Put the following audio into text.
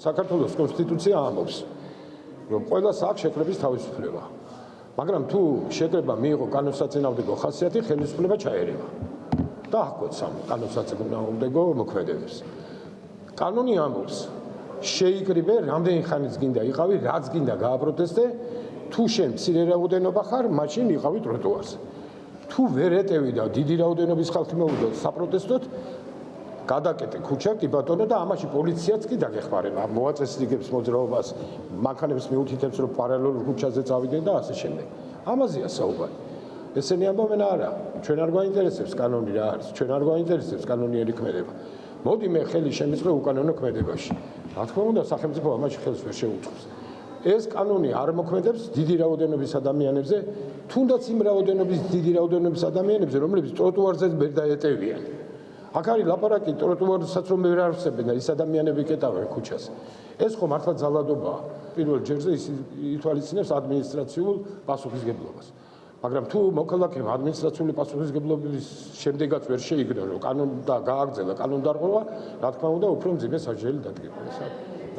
საქართველოს კონსტიტუცია ამბობს, რომ ყველა აქვს შეკრების თავისუფლება. მაგრამ თუ შეკრება მიიღო კანონსაწინააღმდეგო ხასიათი, ხელისუფლება ჩაერევა და აღკვეთს ამ კანონსაწინააღმდეგო მოქმედებებს. კანონი ამბობს, შეიკრიბე, რამდენი ხანიც გინდა იყავი, რაც გინდა გააპროტესტე, თუ შენ მცირე რაოდენობა ხარ, მაშინ იყავი ტროტუარზე. თუ ვერ ეტევი და დიდი რაოდენობის ხალხი მოვიდა საპროტესტოდ, გადაკეტე ქუჩა, კი ბატონო და ამაში პოლიციაც კი დაგეხმარება. მოაწესრიგებს მოძრაობას, მანქანებს მიუთითებს, რომ პარალელურ ქუჩაზე წავიდნენ და ასე შემდეგ. ამაზეა საუბარი. ესენი ამბობენ არა, ჩვენ არ გვაინტერესებს კანონი რა არის, ჩვენ არ გვაინტერესებს კანონიერი ქმედება. მოდი მე ხელი შემიწყე უკანონო ქმედებაში. რა თქმა უნდა, სახელმწიფო ამაში ხელს ვერ შეუწყობს. ეს კანონი არ მოქმედებს დიდი რაოდენობის ადამიანებზე, თუნდაც იმ რაოდენობის დიდი რაოდენობის ადამიანებზე, რომლებიც ტროტუარზე ვერ დაეტევიან. აქ არის ლაპარაკი ტროტუარსაც რომ ვერ არსებენ და ის ადამიანები კეტავენ ქუჩას. ეს ხო მართლა ძალადობაა. პირველ ჯერზე ის ითვალისწინებს ადმინისტრაციულ პასუხისგებლობას. მაგრამ თუ მოქალაქემ ადმინისტრაციული პასუხისგებლობის შემდეგაც ვერ შეიგნო, რომ კანონი გააგრძელა კანონდარღვევა, რა თქმა უნდა, უფრო მძიმე სასჯელი დადგება.